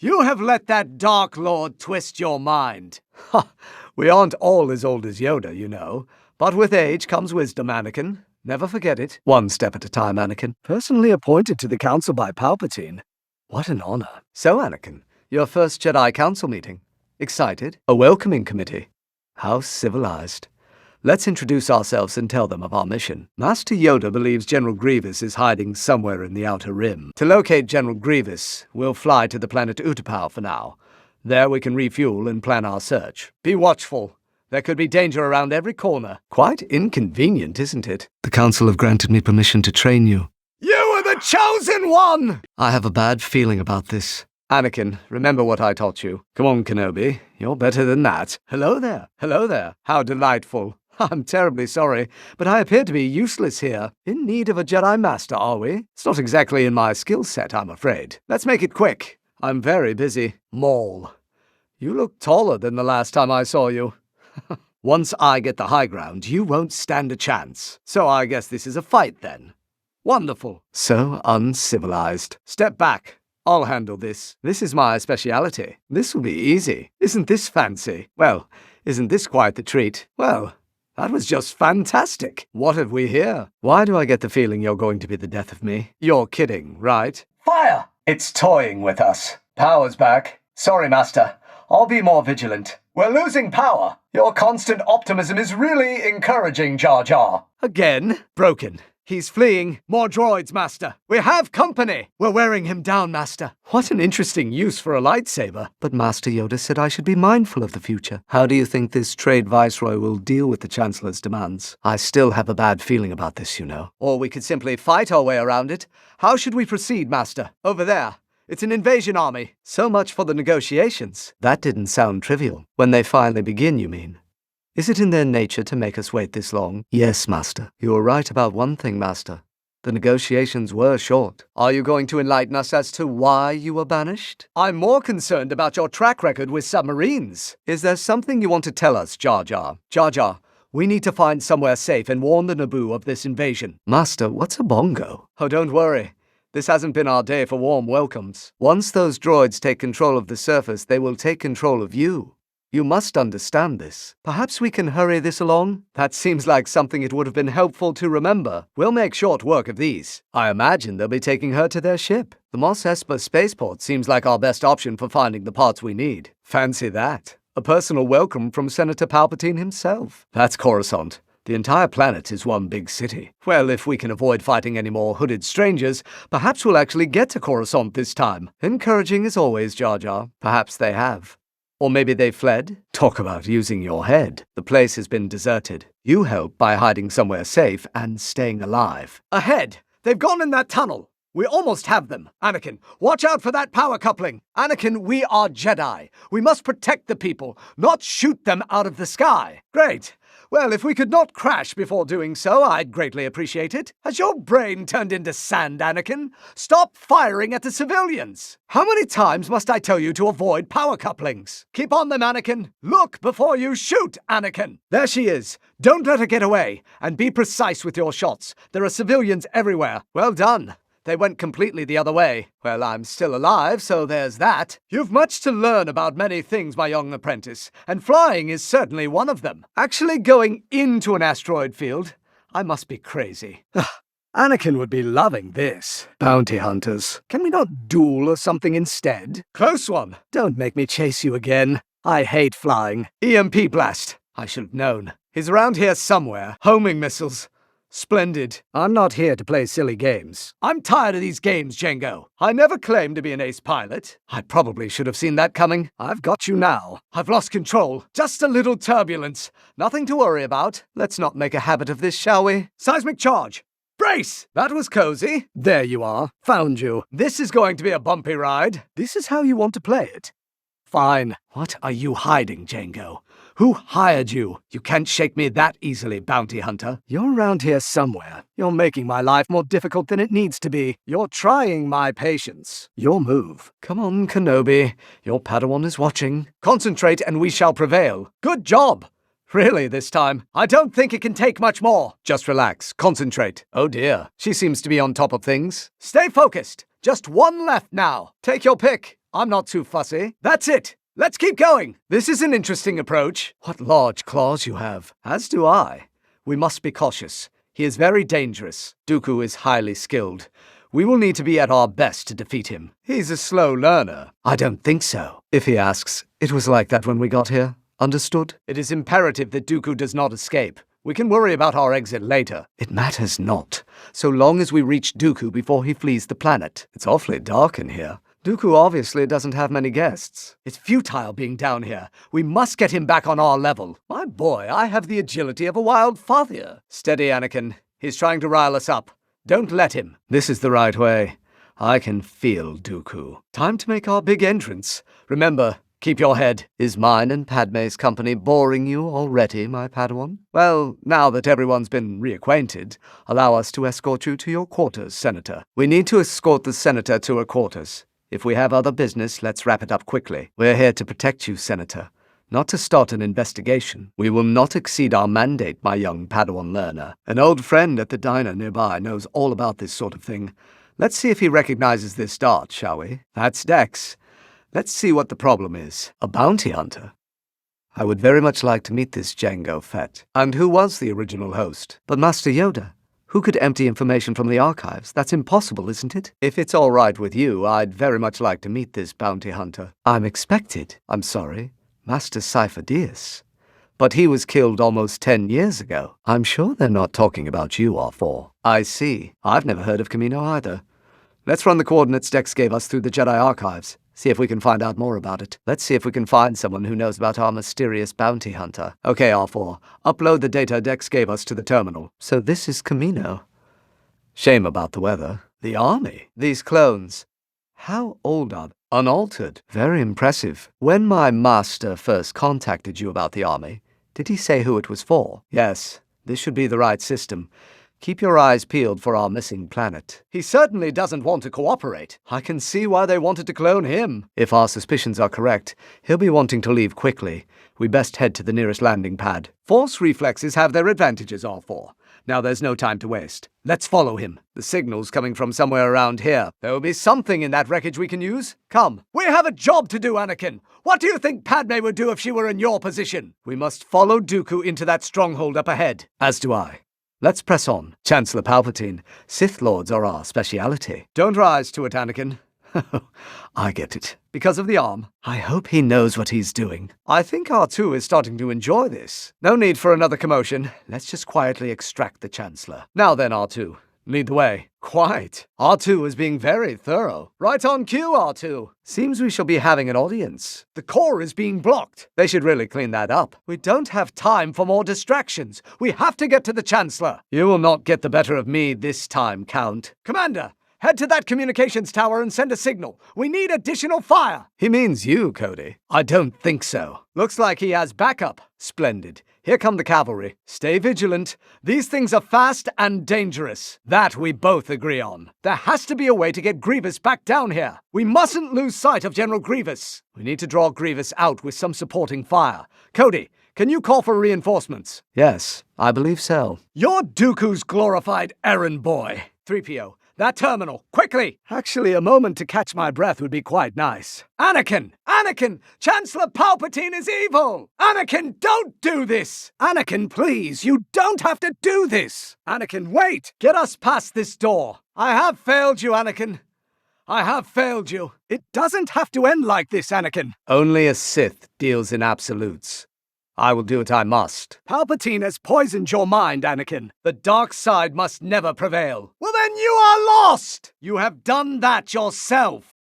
You have let that Dark Lord twist your mind. Ha! We aren't all as old as Yoda, you know. But with age comes wisdom, Anakin. Never forget it. One step at a time, Anakin. Personally appointed to the Council by Palpatine. What an honor. So, Anakin, your first Jedi Council meeting. Excited? A welcoming committee. How civilized. Let's introduce ourselves and tell them of our mission. Master Yoda believes General Grievous is hiding somewhere in the Outer Rim. To locate General Grievous, we'll fly to the planet Utapau for now. There we can refuel and plan our search. Be watchful. There could be danger around every corner. Quite inconvenient, isn't it? The Council have granted me permission to train you. You are the chosen one! I have a bad feeling about this. Anakin, remember what I taught you. Come on, Kenobi. You're better than that. Hello there. Hello there. How delightful. I'm terribly sorry, but I appear to be useless here. In need of a Jedi Master, are we? It's not exactly in my skill set, I'm afraid. Let's make it quick. I'm very busy. Maul. You look taller than the last time I saw you. Once I get the high ground, you won't stand a chance. So I guess this is a fight, then. Wonderful. So uncivilized. Step back. I'll handle this. This is my speciality. This will be easy. Isn't this fancy? Well, isn't this quite the treat? Well, that was just fantastic. What have we here? Why do I get the feeling you're going to be the death of me? You're kidding, right? Fire! It's toying with us. Power's back. Sorry, Master. I'll be more vigilant. We're losing power. Your constant optimism is really encouraging, Jar Jar. Again? Broken. He's fleeing. More droids, Master. We have company. We're wearing him down, Master. What an interesting use for a lightsaber. But Master Yoda said I should be mindful of the future. How do you think this trade viceroy will deal with the Chancellor's demands? I still have a bad feeling about this, you know. Or we could simply fight our way around it. How should we proceed, Master? Over there. It's an invasion army. So much for the negotiations. That didn't sound trivial. When they finally begin, you mean? Is it in their nature to make us wait this long? Yes, Master. You were right about one thing, Master. The negotiations were short. Are you going to enlighten us as to why you were banished? I'm more concerned about your track record with submarines. Is there something you want to tell us, Jar Jar? Jar Jar, we need to find somewhere safe and warn the Naboo of this invasion. Master, what's a bongo? Oh, don't worry. This hasn't been our day for warm welcomes. Once those droids take control of the surface, they will take control of you. You must understand this. Perhaps we can hurry this along? That seems like something it would have been helpful to remember. We'll make short work of these. I imagine they'll be taking her to their ship. The Mos Espa spaceport seems like our best option for finding the parts we need. Fancy that. A personal welcome from Senator Palpatine himself. That's Coruscant. The entire planet is one big city. Well, if we can avoid fighting any more hooded strangers, perhaps we'll actually get to Coruscant this time. Encouraging as always, Jar Jar. Perhaps they have. Or maybe they fled? Talk about using your head. The place has been deserted. You help by hiding somewhere safe and staying alive. Ahead! They've gone in that tunnel! We almost have them. Anakin, watch out for that power coupling. Anakin, we are Jedi. We must protect the people, not shoot them out of the sky. Great. Well, if we could not crash before doing so, I'd greatly appreciate it. Has your brain turned into sand, Anakin? Stop firing at the civilians! How many times must I tell you to avoid power couplings? Keep on them, Anakin. Look before you shoot, Anakin. There she is. Don't let her get away. And be precise with your shots. There are civilians everywhere. Well done. They went completely the other way. Well, I'm still alive, so there's that. You've much to learn about many things, my young apprentice, and flying is certainly one of them. Actually going into an asteroid field? I must be crazy. Anakin would be loving this. Bounty hunters. Can we not duel or something instead? Close one. Don't make me chase you again. I hate flying. EMP blast. I should have known. He's around here somewhere. Homing missiles. Splendid. I'm not here to play silly games. I'm tired of these games, Jango. I never claimed to be an ace pilot. I probably should have seen that coming. I've got you now. I've lost control. Just a little turbulence. Nothing to worry about. Let's not make a habit of this, shall we? Seismic charge. Brace! That was cozy. There you are. Found you. This is going to be a bumpy ride. This is how you want to play it. Fine. What are you hiding, Jango? Who hired you? You can't shake me that easily, bounty hunter. You're around here somewhere. You're making my life more difficult than it needs to be. You're trying my patience. Your move. Come on, Kenobi. Your Padawan is watching. Concentrate and we shall prevail. Good job. Really this time. I don't think it can take much more. Just relax. Concentrate. Oh dear. She seems to be on top of things. Stay focused. Just one left now. Take your pick. I'm not too fussy. That's it! Let's keep going! This is an interesting approach. What large claws you have. As do I. We must be cautious. He is very dangerous. Dooku is highly skilled. We will need to be at our best to defeat him. He's a slow learner. I don't think so. If he asks, it was like that when we got here. Understood? It is imperative that Dooku does not escape. We can worry about our exit later. It matters not, so long as we reach Dooku before he flees the planet. It's awfully dark in here. Dooku obviously doesn't have many guests. It's futile being down here. We must get him back on our level. My boy, I have the agility of a wild fathier. Steady, Anakin. He's trying to rile us up. Don't let him. This is the right way. I can feel Dooku. Time to make our big entrance. Remember, keep your head. Is mine and Padme's company boring you already, my Padawan? Well, now that everyone's been reacquainted, allow us to escort you to your quarters, Senator. We need to escort the Senator to her quarters. If we have other business, let's wrap it up quickly. We're here to protect you, Senator, not to start an investigation. We will not exceed our mandate, my young Padawan learner. An old friend at the diner nearby knows all about this sort of thing. Let's see if he recognizes this dart, shall we? That's Dex. Let's see what the problem is. A bounty hunter? I would very muge like to meet this Jango Fett. And who was the original host? But Master Yoda. Who could empty information from the archives? That's impossible, isn't it? If it's all right with you, I'd very much like to meet this bounty hunter. I'm expected. I'm sorry. Master Cypher-Dyas. But he was killed almost 10 years ago. I'm sure they're not talking about you, R4. I see. I've never heard of Kamino either. Let's run the coordinates Dex gave us through the Jedi archives. See if we can find out more about it. Let's see if we can find someone who knows about our mysterious bounty hunter. Okay, R4. Upload the data Dex gave us to the terminal. So this is Kamino. Shame about the weather. The army? These clones. How old are they? Unaltered. Very impressive. When my master first contacted you about the army, did he say who it was for? Yes. This should be the right system. Keep your eyes peeled for our missing planet. He certainly doesn't want to cooperate. I can see why they wanted to clone him. If our suspicions are correct, he'll be wanting to leave quickly. We best head to the nearest landing pad. Force reflexes have their advantages, R4. Now there's no time to waste. Let's follow him. The signal's coming from somewhere around here. There will be something in that wreckage we can use. Come. We have a job to do, Anakin. What do you think Padme would do if she were in your position? We must follow Dooku into that stronghold up ahead. As do I. Let's press on. Chancellor Palpatine, Sith Lords are our speciality. Don't rise to it, Anakin. I get it. Because of the arm. I hope he knows what he's doing. I think R2 is starting to enjoy this. No need for another commotion. Let's just quietly extract the Chancellor. Now then, R2. Lead the way. Quite. R2 is being very thorough. Right on cue, R2. Seems we shall be having an audience. The core is being blocked. They should really clean that up. We don't have time for more distractions. We have to get to the Chancellor. You will not get the better of me this time, Count. Commander, head to that communications tower and send a signal. We need additional fire. He means you, Cody. I don't think so. Looks like he has backup. Splendid. Here come the cavalry. Stay vigilant. These things are fast and dangerous. That we both agree on. There has to be a way to get Grievous back down here. We mustn't lose sight of General Grievous. We need to draw Grievous out with some supporting fire. Cody, can you call for reinforcements? Yes, I believe so. You're Dooku's glorified errand boy. 3PO. That terminal, quickly! Actually, a moment to catch my breath would be quite nice. Anakin! Anakin! Chancellor Palpatine is evil! Anakin, don't do this! Anakin, please, you don't have to do this! Anakin, wait! Get us past this door. I have failed you, Anakin. I have failed you. It doesn't have to end like this, Anakin. Only a Sith deals in absolutes. I will do what I must. Palpatine has poisoned your mind, Anakin. The dark side must never prevail. Well, then you are lost! You have done that yourself.